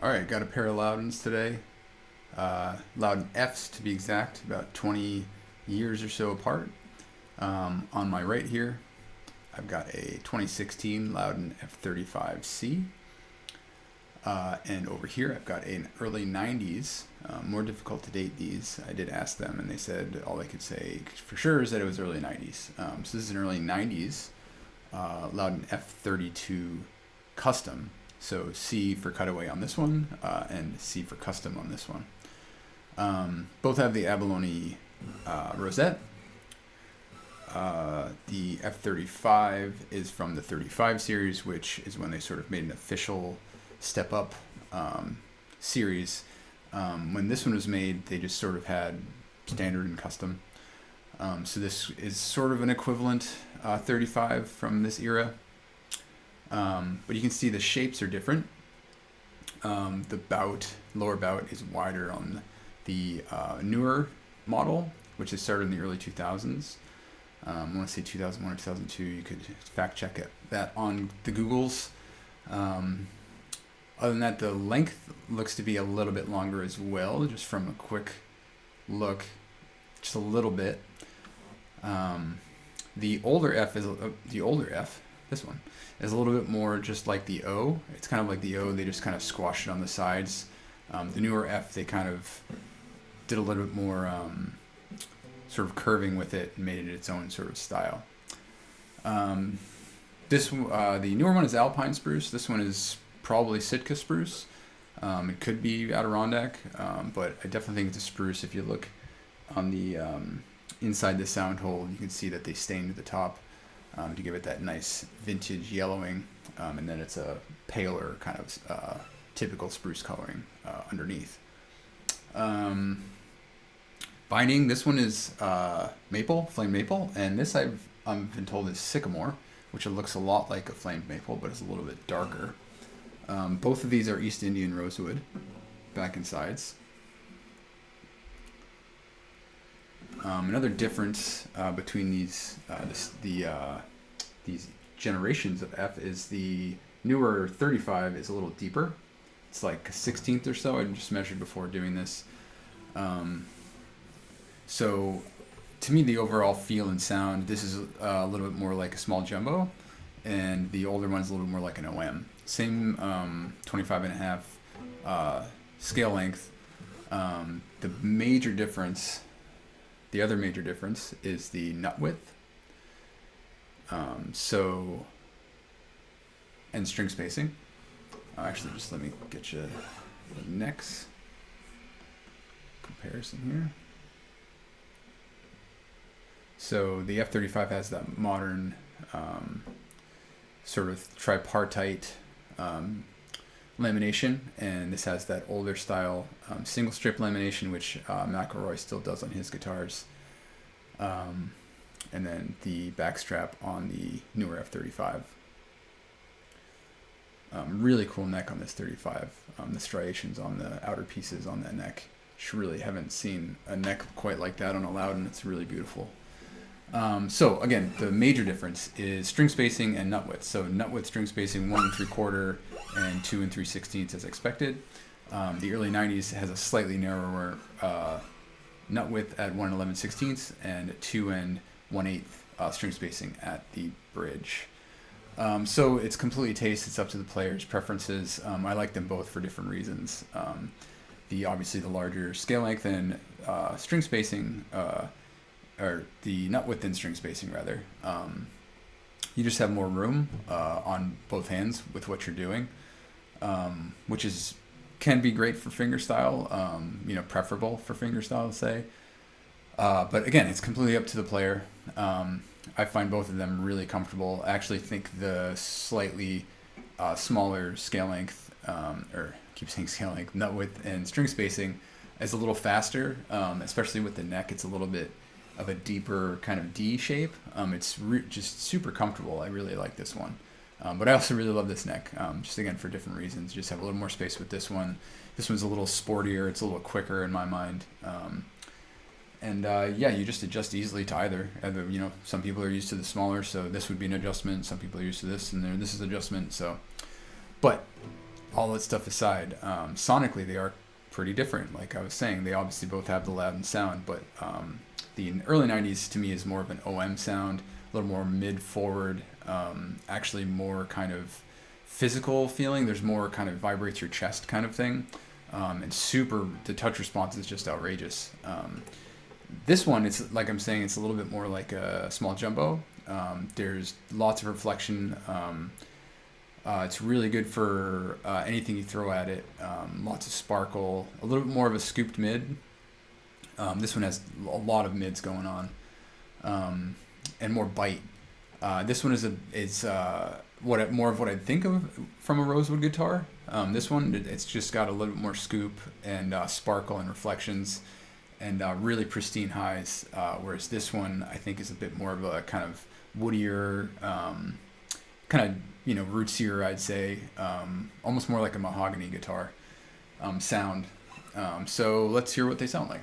All right, got a pair of Lowdens today. Lowden Fs to be exact, about 20 years or so apart. On my right here, I've got a 2016 Lowden F-35c. And over here, I've got an early 90s. More difficult to date these. I did ask them, and they said all they could say for sure is that it was early 90s. So this is an early 90s Lowden F-32 custom. So C for cutaway on this one, and C for custom on this one. Both have the abalone rosette. The F-35 is from the 35 series, which is when they sort of made an official step up series. When this one was made, they just sort of had standard and custom. So this is sort of an equivalent 35 from this era. But you can see the shapes are different. The lower bout is wider on the newer model, which is started in the early 2000s. I want to say 2001 or 2002. You could fact check that on the Googles. Other than that, the length looks to be a little bit longer as well, just from a quick look, just a little bit. The older F, this one, is a little bit more just like the O. It's kind of like the O, they just kind of squashed it on the sides. The newer F, they kind of did a little bit more sort of curving with it and made it its own sort of style. The newer one is Alpine spruce. This one is probably Sitka spruce. It could be Adirondack, but I definitely think it's a spruce. If you look on the inside the sound hole, you can see that they stained the top to give it that nice vintage yellowing, and then it's a paler kind of typical spruce coloring underneath. Binding, this one is flame maple, and this I've been told is sycamore, which it looks a lot like a flamed maple, but it's a little bit darker. Both of these are East Indian rosewood, back and sides. Another difference between these generations of F is the newer 35 is a little deeper. It's like a 16th or so. I just measured before doing this. So to me, the overall feel and sound, this is a little bit more like a small jumbo, and the older one is a little bit more like an OM. Same 25.5 scale length. The other major difference is the nut width. And string spacing. Actually, just let me get you the next comparison here. So the F-35 has that modern sort of tripartite lamination, and this has that older style single strip lamination, which McElroy still does on his guitars. And then the backstrap on the newer F-35. Really cool neck on this 35. The striations on the outer pieces on that neck. Just really haven't seen a neck quite like that on a Lowden. It's really beautiful. So again, the major difference is string spacing and nut width. So nut width, string spacing 1 3/4 and 2 3/16 as expected. The early 90s has a slightly narrower nut width at 1 11/16 and 2 1/8 string spacing at the bridge. So it's completely taste. It's up to the player's preferences. I like them both for different reasons. Obviously the larger scale length and string spacing, or the nut width and string spacing rather. You just have more room on both hands with what you're doing, which can be great for fingerstyle. Preferable for fingerstyle, say. But again, it's completely up to the player. I find both of them really comfortable. I actually think the slightly smaller scale length, or I keep saying scale length, nut width and string spacing is a little faster, especially with the neck. It's a little bit of a deeper kind of D shape. It's just super comfortable. I really like this one. But I also really love this neck, just again for different reasons. Just have a little more space with this one. This one's a little sportier. It's a little quicker in my mind. You just adjust easily to either. Some people are used to the smaller, so this would be an adjustment. Some people are used to this, and this is adjustment. So, but all that stuff aside, sonically they are pretty different. Like I was saying, they obviously both have the Lowden sound, but the early 90s to me is more of an OM sound, a little more mid-forward, actually more kind of physical feeling. There's more kind of vibrates your chest kind of thing. And the touch response is just outrageous. This one, it's like I'm saying, it's a little bit more like a small jumbo. There's lots of reflection. It's really good for anything you throw at it. Lots of sparkle, a little bit more of a scooped mid. This one has a lot of mids going on, and more bite. This one is more of what I'd think of from a rosewood guitar. This one, it's just got a little bit more scoop and sparkle and reflections, and really pristine highs. Whereas this one, I think, is a bit more of a kind of woodier, kind of rootsier, I'd say, almost more like a mahogany guitar sound. So let's hear what they sound like.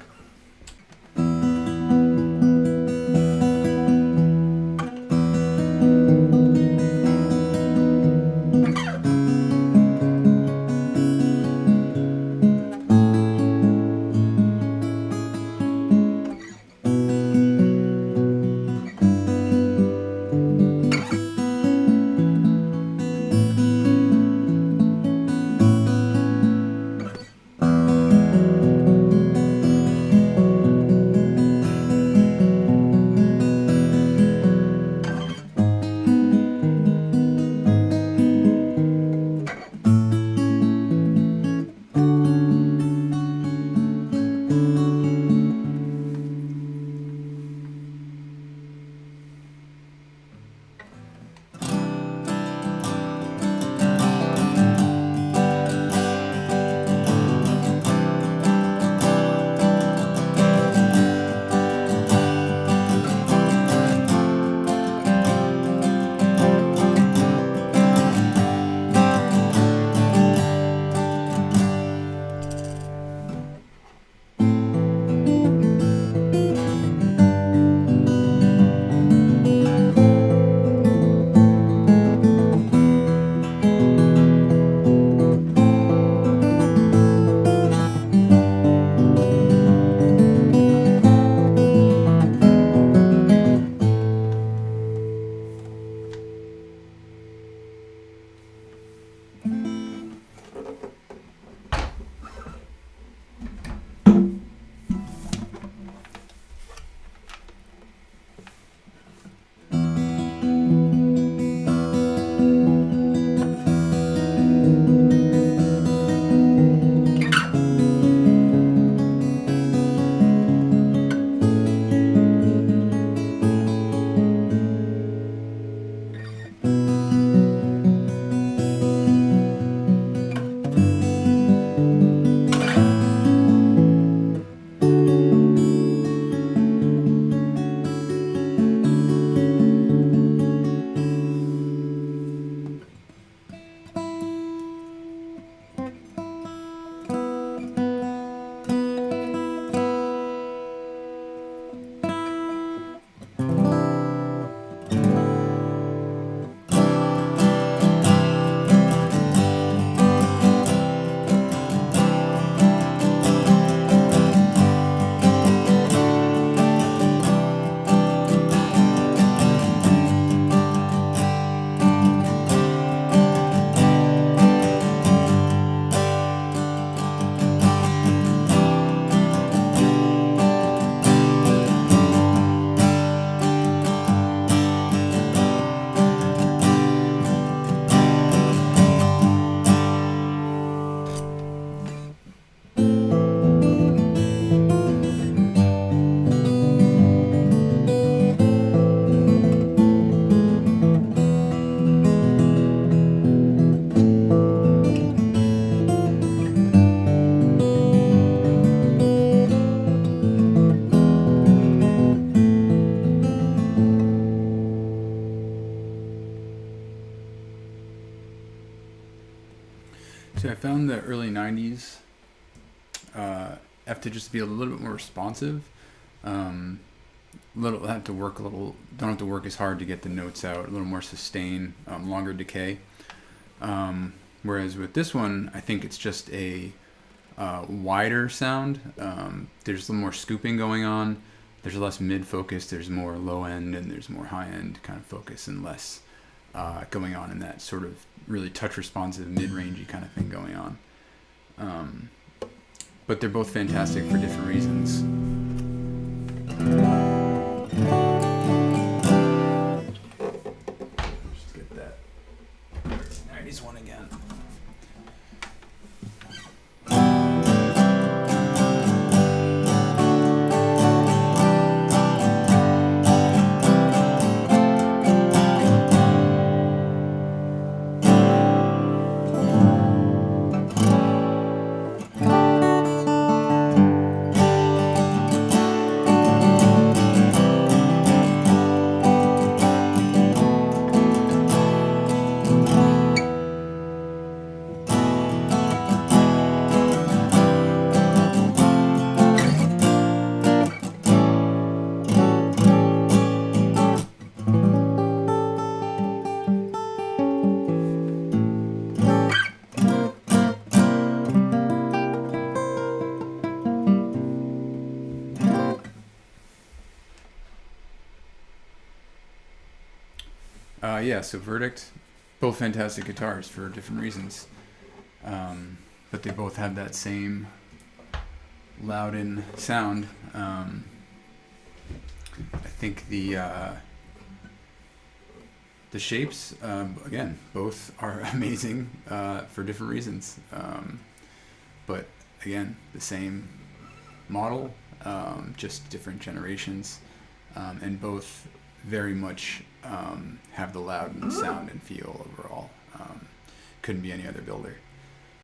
So I found the early 90s have to just be a little bit more responsive. Don't have to work as hard to get the notes out. A little more sustain, longer decay. Whereas with this one, I think it's just a wider sound. There's a little more scooping going on. There's less mid focus. There's more low end, and there's more high end kind of focus, and less going on in that sort of really touch responsive mid rangey kind of thing going on. But they're both fantastic for different reasons. Just get that 90s one again. Yeah, so Verdict, both fantastic guitars for different reasons, but they both have that same Lowden sound. I think the shapes, again, both are amazing for different reasons, but again, the same model, just different generations, and both very much have the Lowden sound and feel overall. Couldn't be any other builder.